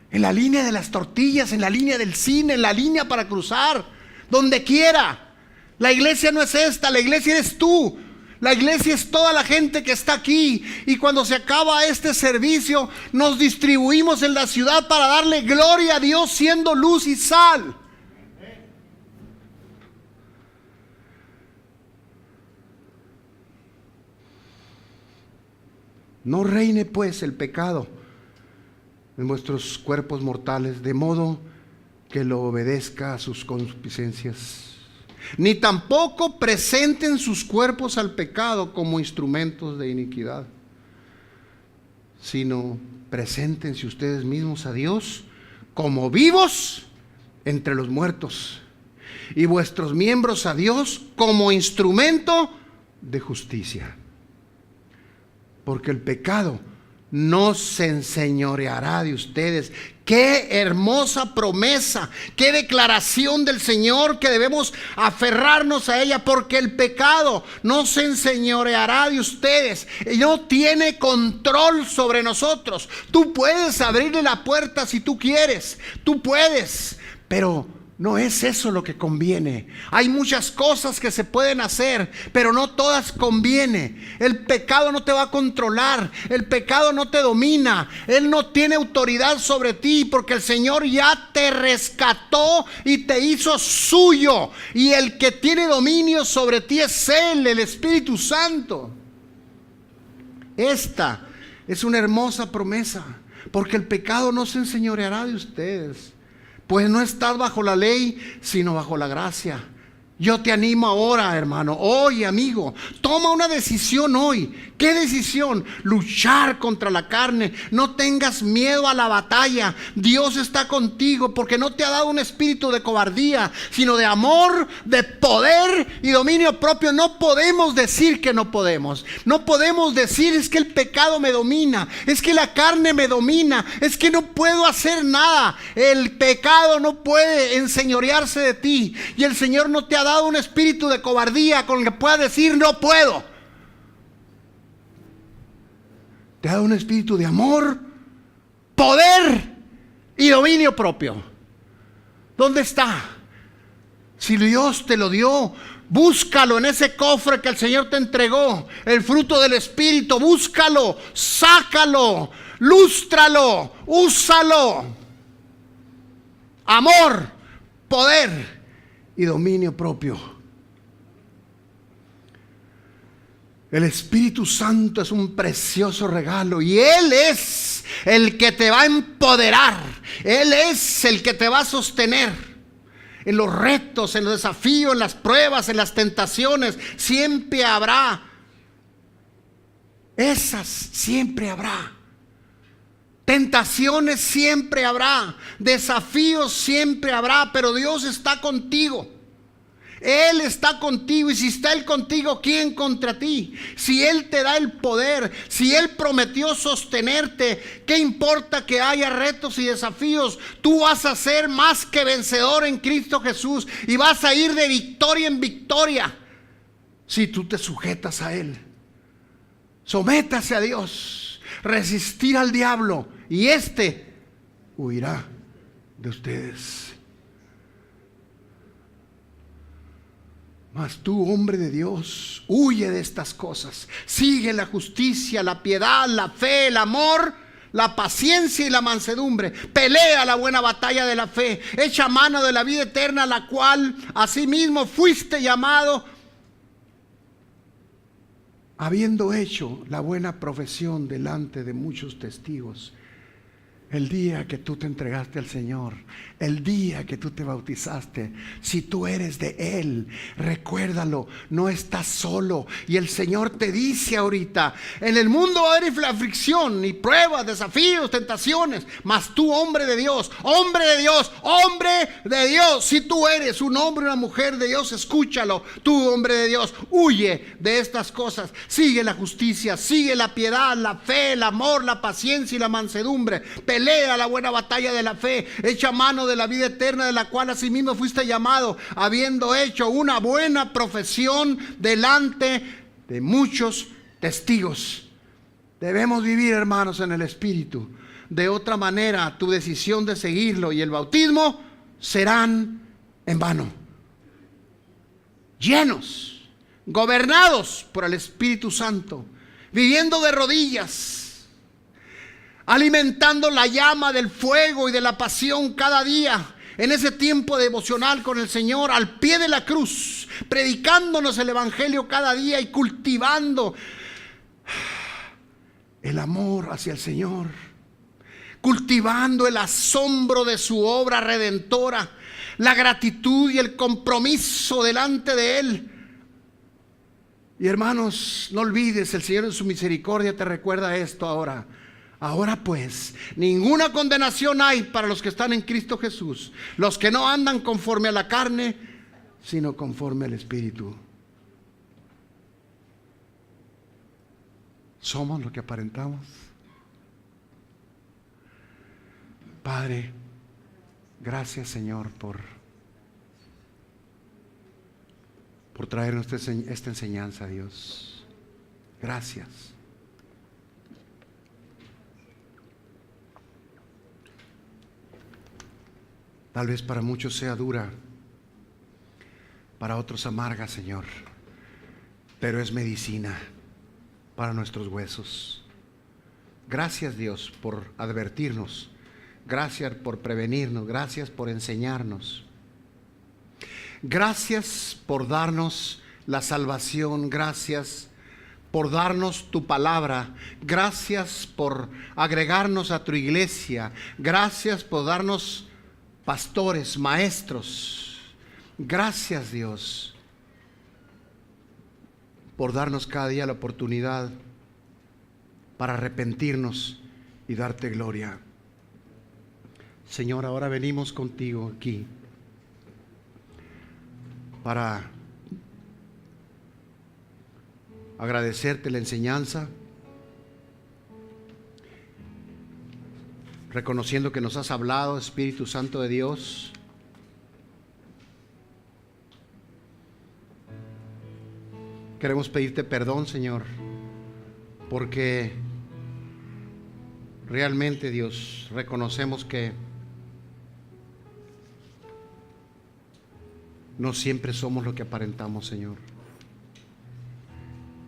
en la línea de las tortillas, en la línea del cine, en la línea para cruzar, donde quiera. La iglesia no es esta, la iglesia eres tú. La iglesia es toda la gente que está aquí. Y cuando se acaba este servicio, nos distribuimos en la ciudad para darle gloria a Dios, siendo luz y sal. No reine pues el pecado en vuestros cuerpos mortales, de modo que lo obedezca a sus concupiscencias. Ni tampoco presenten sus cuerpos al pecado como instrumentos de iniquidad, sino preséntense ustedes mismos a Dios como vivos entre los muertos, y vuestros miembros a Dios como instrumento de justicia. Porque el pecado no se enseñoreará de ustedes. Qué hermosa promesa, qué declaración del Señor, que debemos aferrarnos a ella, porque el pecado no se enseñoreará de ustedes, no tiene control sobre nosotros. Tú puedes abrirle la puerta si tú quieres, tú puedes, pero no es eso lo que conviene. Hay muchas cosas que se pueden hacer, pero no todas conviene. El pecado no te va a controlar, el pecado no te domina, él no tiene autoridad sobre ti, porque el Señor ya te rescató y te hizo suyo, y el que tiene dominio sobre ti es Él, el Espíritu Santo. Esta es una hermosa promesa, porque el pecado no se enseñoreará de ustedes. Pues no estás bajo la ley, sino bajo la gracia. Yo te animo ahora, hermano, hoy, amigo, toma una decisión hoy. ¿Qué decisión? Luchar contra la carne. No tengas miedo a la batalla. Dios está contigo, porque no te ha dado un espíritu de cobardía, sino de amor, de poder y dominio propio. No podemos decir que no podemos. No podemos decir es que el pecado me domina, es que la carne me domina, es que no puedo hacer nada. El pecado no puede enseñorearse de ti, y el Señor no te ha dado un espíritu de cobardía con el que puedas decir no puedo. Te ha dado un espíritu de amor, poder y dominio propio. ¿Dónde está? Si Dios te lo dio, búscalo en ese cofre que el Señor te entregó, el fruto del Espíritu. Búscalo, sácalo, lústralo, úsalo. Amor, poder y dominio propio. El Espíritu Santo es un precioso regalo, y Él es el que te va a empoderar. Él es el que te va a sostener en los retos, en los desafíos, en las pruebas, en las tentaciones. Siempre habrá esas, siempre habrá tentaciones, siempre habrá desafíos, siempre habrá, pero Dios está contigo. Él está contigo, y si está Él contigo, ¿quién contra ti? Si Él te da el poder, si Él prometió sostenerte, ¿qué importa que haya retos y desafíos? Tú vas a ser más que vencedor en Cristo Jesús, y vas a ir de victoria en victoria si tú te sujetas a Él. Sométase a Dios, resistir al diablo, y éste huirá de ustedes. Mas tú, hombre de Dios, huye de estas cosas. Sigue la justicia, la piedad, la fe, el amor, la paciencia y la mansedumbre. Pelea la buena batalla de la fe. Echa mano de la vida eterna, la cual asimismo fuiste llamado, habiendo hecho la buena profesión delante de muchos testigos. El día que tú te entregaste al Señor, el día que tú te bautizaste, si tú eres de Él, recuérdalo, no estás solo. Y el Señor te dice ahorita: en el mundo va a haber aflicción y pruebas, desafíos, tentaciones, mas tú, hombre de Dios, hombre de Dios, hombre de Dios, si tú eres un hombre o una mujer de Dios, escúchalo. Tú, hombre de Dios, huye de estas cosas. Sigue la justicia, sigue la piedad, la fe, el amor, la paciencia y la mansedumbre. pelea la buena batalla de la fe, echa mano de la vida eterna, de la cual asimismo fuiste llamado, habiendo hecho una buena profesión delante de muchos testigos. Debemos vivir, hermanos, en el Espíritu. De otra manera, tu decisión de seguirlo y el bautismo serán en vano. Llenos, gobernados por el Espíritu Santo, viviendo de rodillas, alimentando la llama del fuego y de la pasión cada día, en ese tiempo devocional con el Señor, al pie de la cruz, predicándonos el Evangelio cada día y cultivando el amor hacia el Señor, cultivando el asombro de su obra redentora, la gratitud y el compromiso delante de Él. Y hermanos, no olvides, el Señor en su misericordia te recuerda esto ahora. Ahora pues, ninguna condenación hay para los que están en Cristo Jesús, los que no andan conforme a la carne, sino conforme al Espíritu. ¿Somos lo que aparentamos? Padre, gracias, Señor, por traernos esta enseñanza, Dios. Gracias. Tal vez para muchos sea dura, para otros amarga, Señor, pero es medicina para nuestros huesos. Gracias, Dios, por advertirnos. Gracias por prevenirnos. Gracias por enseñarnos. Gracias por darnos la salvación. Gracias por darnos tu palabra. Gracias por agregarnos a tu iglesia. Gracias por darnos pastores, maestros. Gracias, Dios, por darnos cada día la oportunidad para arrepentirnos y darte gloria. Señor, ahora venimos contigo aquí para agradecerte la enseñanza, reconociendo que nos has hablado, Espíritu Santo de Dios. Queremos pedirte perdón, Señor, porque realmente, Dios, reconocemos que no siempre somos lo que aparentamos, Señor.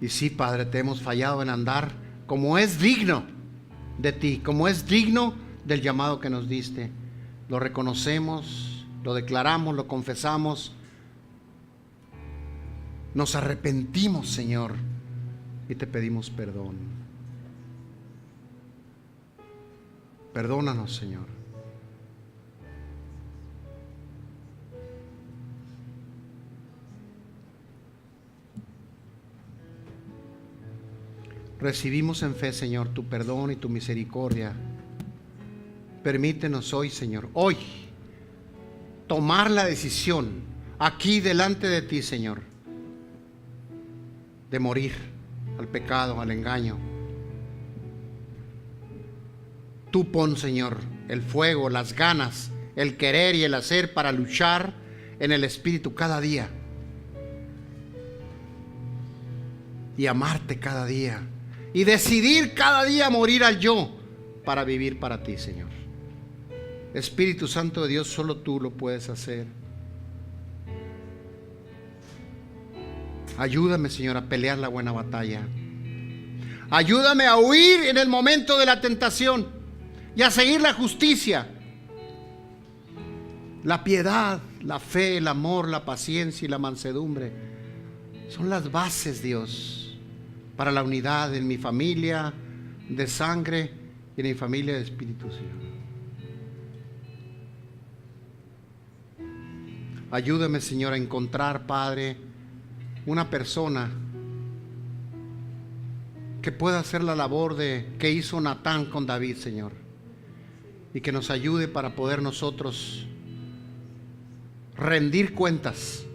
Y sí, Padre, te hemos fallado en andar como es digno de ti, como es digno del llamado que nos diste. Lo reconocemos, lo declaramos, lo confesamos. Nos arrepentimos, Señor, y te pedimos perdón. Perdónanos, Señor. Recibimos en fe, Señor, tu perdón y tu misericordia. Permítenos hoy, Señor, hoy, tomar la decisión aquí delante de ti, Señor, de morir al pecado, al engaño. Tú pon, Señor, el fuego, las ganas, el querer y el hacer para luchar en el Espíritu cada día y amarte cada día y decidir cada día morir al yo para vivir para ti, Señor. Espíritu Santo de Dios, solo tú lo puedes hacer. Ayúdame, Señor, a pelear la buena batalla. Ayúdame a huir en el momento de la tentación y a seguir la justicia, la piedad, la fe, el amor, la paciencia y la mansedumbre. Son las bases, Dios, para la unidad en mi familia de sangre y en mi familia de espíritu, Señor. Ayúdame, Señor, a encontrar, Padre, una persona que pueda hacer la labor que hizo Natán con David, Señor, y que nos ayude para poder nosotros rendir cuentas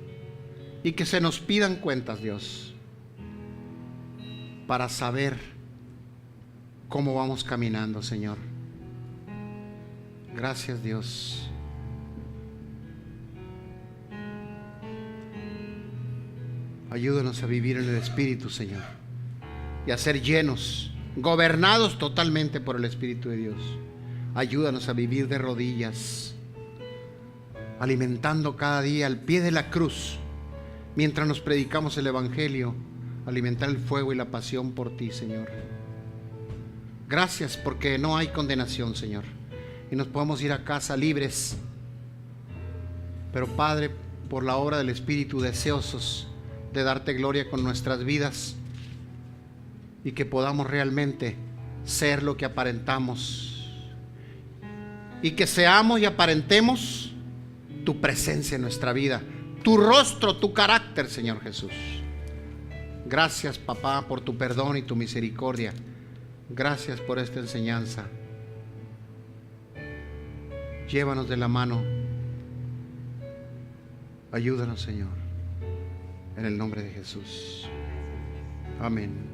y que se nos pidan cuentas, Dios, para saber cómo vamos caminando, Señor. Gracias, Dios. Ayúdanos a vivir en el Espíritu, Señor, y a ser llenos, gobernados totalmente por el Espíritu de Dios. Ayúdanos a vivir de rodillas, alimentando cada día al pie de la cruz, mientras nos predicamos el Evangelio, alimentar el fuego y la pasión por ti, Señor. Gracias porque no hay condenación, Señor, y nos podemos ir a casa libres. Pero Padre, por la obra del Espíritu, deseosos de darte gloria con nuestras vidas, y que podamos realmente ser lo que aparentamos, y que seamos y aparentemos tu presencia en nuestra vida, tu rostro, tu carácter, Señor Jesús. Gracias, papá, por tu perdón y tu misericordia. Gracias por esta enseñanza. Llévanos de la mano. Ayúdanos, Señor, en el nombre de Jesús. Amén.